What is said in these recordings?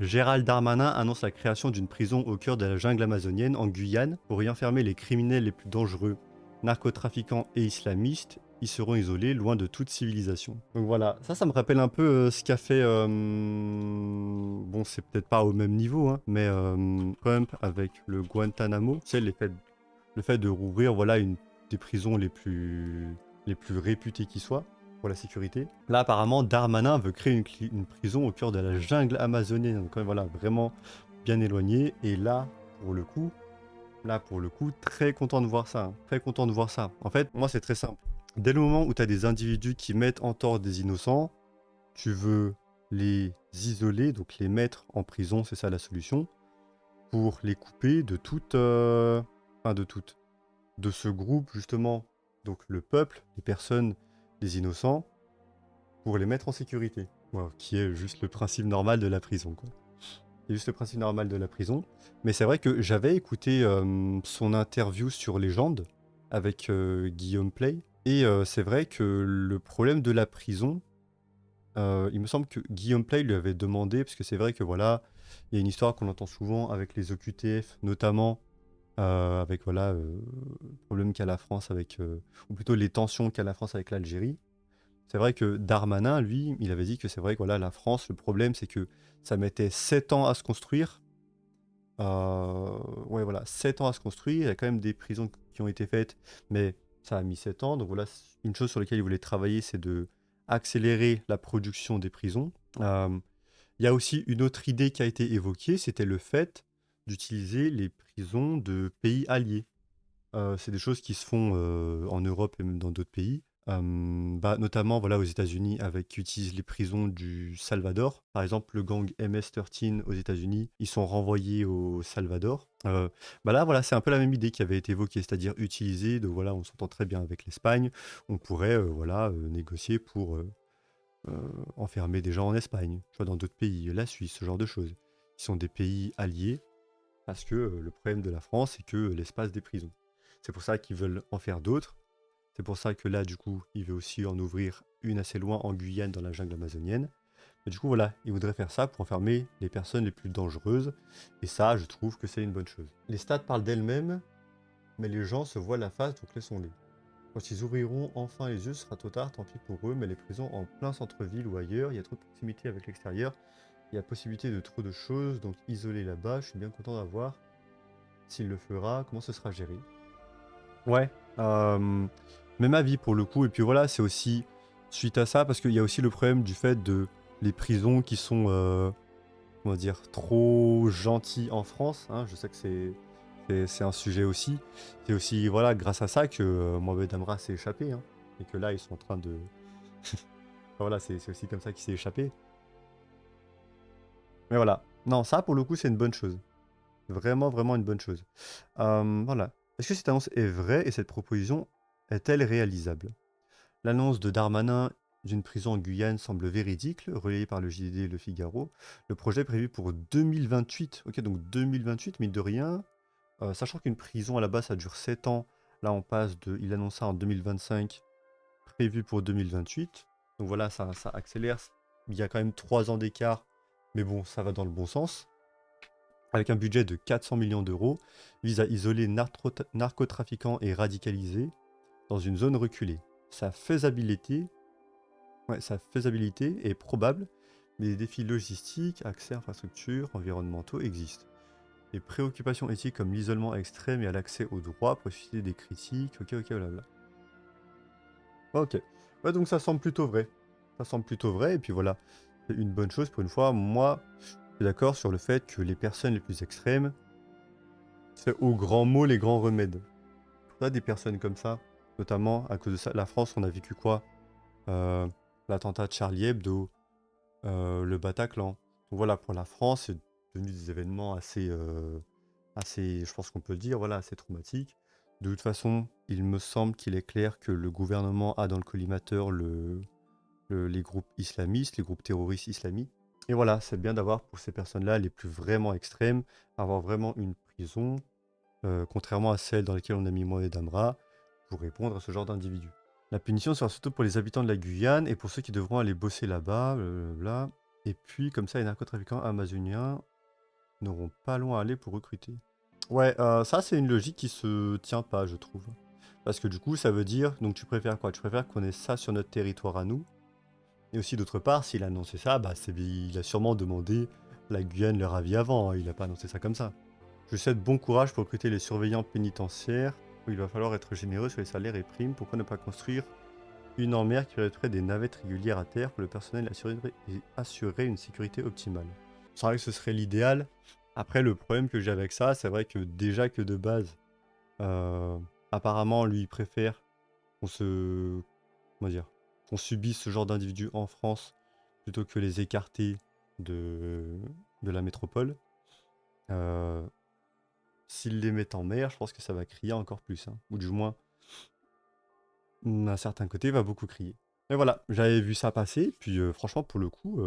Gérald Darmanin annonce la création d'une prison au cœur de la jungle amazonienne en Guyane pour y enfermer les criminels les plus dangereux, narcotrafiquants et islamistes. Ils seront isolés, loin de toute civilisation. Donc voilà, ça me rappelle un peu ce qu'a fait, bon c'est peut-être pas au même niveau, hein, mais Trump avec le Guantanamo, tu sais, le fait de rouvrir voilà, une des prisons les plus réputées qui soient pour la sécurité. Là, apparemment, Darmanin veut créer une prison au cœur de la jungle amazonienne. Donc, voilà, vraiment bien éloigné. Et là, pour le coup, très content de voir ça. Hein. Très content de voir ça. En fait, moi, c'est très simple. Dès le moment où tu as des individus qui mettent en tort des innocents, tu veux les isoler, donc les mettre en prison, c'est ça la solution, pour les couper de toute... Enfin, de toute de ce groupe, justement, donc le peuple, les personnes, les innocents, pour les mettre en sécurité. Voilà, qui est juste le principe normal de la prison, quoi. C'est juste le principe normal de la prison. Mais c'est vrai que j'avais écouté son interview sur Légende avec Guillaume Play. Et c'est vrai que le problème de la prison, il me semble que Guillaume Play lui avait demandé, parce que c'est vrai que voilà, il y a une histoire qu'on entend souvent avec les OQTF, notamment avec voilà, le problème qu'a la France avec, ou plutôt les tensions qu'a la France avec l'Algérie. C'est vrai que Darmanin, lui, il avait dit que c'est vrai que voilà, la France, le problème c'est que ça mettait 7 ans à se construire. Ouais, voilà, 7 ans à se construire. Il y a quand même des prisons qui ont été faites, mais ça a mis 7 ans. Donc voilà, une chose sur laquelle il voulait travailler, c'est de accélérer la production des prisons. Il y a aussi une autre idée qui a été évoquée, c'était le fait d'utiliser les prisons de pays alliés. C'est des choses qui se font en Europe et même dans d'autres pays. Bah, notamment voilà, aux États-Unis, avec qui utilisent les prisons du Salvador. Par exemple, le gang MS-13 aux États-Unis, ils sont renvoyés au Salvador. Bah là, voilà, c'est un peu la même idée qui avait été évoquée, c'est-à-dire utiliser, de voilà, on s'entend très bien avec l'Espagne, on pourrait voilà, négocier pour enfermer des gens en Espagne, tu vois, dans d'autres pays, la Suisse, ce genre de choses, qui sont des pays alliés, parce que le problème de la France, c'est que l'espace des prisons. C'est pour ça qu'ils veulent en faire d'autres. C'est pour ça que là, du coup, il veut aussi en ouvrir une assez loin en Guyane, dans la jungle amazonienne. Mais du coup, voilà, il voudrait faire ça pour enfermer les personnes les plus dangereuses. Et ça, je trouve que c'est une bonne chose. Les stats parlent d'elles-mêmes, mais les gens se voient la face, donc laissons-les. Quand ils ouvriront enfin les yeux, ce sera trop tard, tant pis pour eux, mais les prisons en plein centre-ville ou ailleurs, il y a trop de proximité avec l'extérieur, il y a possibilité de trop de choses, donc isolé là-bas, je suis bien content d'avoir. S'il le fera, comment ce sera géré? Ouais, même avis pour le coup. Et puis voilà, c'est aussi suite à ça, parce qu'il y a aussi le problème du fait de les prisons qui sont, on va dire, trop gentilles en France. Hein. Je sais que c'est un sujet aussi. C'est aussi voilà, grâce à ça que Mohamed Amra s'est échappé. Hein. Et que là, ils sont en train de... Voilà, c'est aussi comme ça qu'il s'est échappé. Mais voilà. Non, ça, pour le coup, c'est une bonne chose. Vraiment, vraiment une bonne chose. Voilà. Est-ce que cette annonce est vraie et cette proposition est-elle réalisable? L'annonce de Darmanin d'une prison en Guyane semble véridique, relayée par le JDD et le Figaro. Le projet est prévu pour 2028. Ok, donc 2028, mine de rien. Sachant qu'une prison à la base ça dure 7 ans. Là, on passe de. Il annonce ça en 2025, prévu pour 2028. Donc voilà, ça accélère. Il y a quand même 3 ans d'écart. Mais bon, ça va dans le bon sens. Avec un budget de 400 millions d'euros, vise à isoler narcotrafiquants et radicalisés dans une zone reculée. Sa faisabilité Ouais, sa faisabilité est probable, mais des défis logistiques, accès à infrastructures, environnementaux existent. Les préoccupations éthiques comme l'isolement extrême et à l'accès aux droits peuvent susciter des critiques, ok, blabla. Ok. Ouais, donc ça semble plutôt vrai. Ça semble plutôt vrai, et puis voilà. C'est une bonne chose pour une fois. Moi, je suis d'accord sur le fait que les personnes les plus extrêmes, c'est aux grands mots les grands remèdes. On a des personnes comme ça, notamment à cause de ça. La France, on a vécu quoi? Euh, L'attentat de Charlie Hebdo, le Bataclan. Donc voilà, pour la France, c'est devenu des événements assez, je pense qu'on peut le dire, voilà, assez traumatiques. De toute façon, il me semble qu'il est clair que le gouvernement a dans le collimateur les groupes islamistes, les groupes terroristes islamiques. Et voilà, c'est bien d'avoir pour ces personnes-là les plus vraiment extrêmes, avoir vraiment une prison, contrairement à celle dans laquelle on a mis Mohamed Amra, pour répondre à ce genre d'individus. La punition sera surtout pour les habitants de la Guyane et pour ceux qui devront aller bosser là-bas, blablabla. Et puis, comme ça, les narcotrafiquants amazoniens n'auront pas loin à aller pour recruter. Ouais, ça, c'est une logique qui se tient pas, je trouve. Parce que du coup, ça veut dire, donc tu préfères quoi? Tu préfères qu'on ait ça sur notre territoire à nous? Et aussi, d'autre part, s'il a annoncé ça, bah, il a sûrement demandé la Guyane leur avis avant, hein, il a pas annoncé ça comme ça. Je souhaite bon courage pour recruter les surveillants pénitentiaires, où il va falloir être généreux sur les salaires et primes. Pourquoi ne pas construire une en mer qui permettrait des navettes régulières à terre pour le personnel et assurer une sécurité optimale? C'est vrai que ce serait l'idéal. Après, le problème que j'ai avec ça, c'est vrai que déjà que de base, euh, apparemment, lui, il préfère qu'on se... Comment dire? Qu'on subisse ce genre d'individus en France plutôt que les écarter de, de la métropole. Euh, S'ils les mettent en mer, je pense que ça va crier encore plus, hein. Ou du moins, d'un certain côté, va beaucoup crier. Mais voilà, j'avais vu ça passer, puis franchement, pour le coup,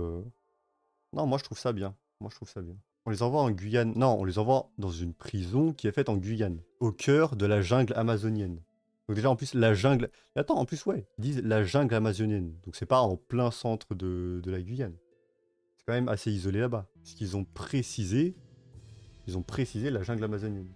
non, moi je trouve ça bien. Moi je trouve ça bien. On les envoie en Guyane. Non, on les envoie dans une prison qui est faite en Guyane, au cœur de la jungle amazonienne. Donc déjà, en plus, la jungle... Mais attends, en plus, ouais, ils disent la jungle amazonienne. Donc c'est pas en plein centre de la Guyane. C'est quand même assez isolé là-bas. Parce qu'ils ont précisé la jungle amazonienne.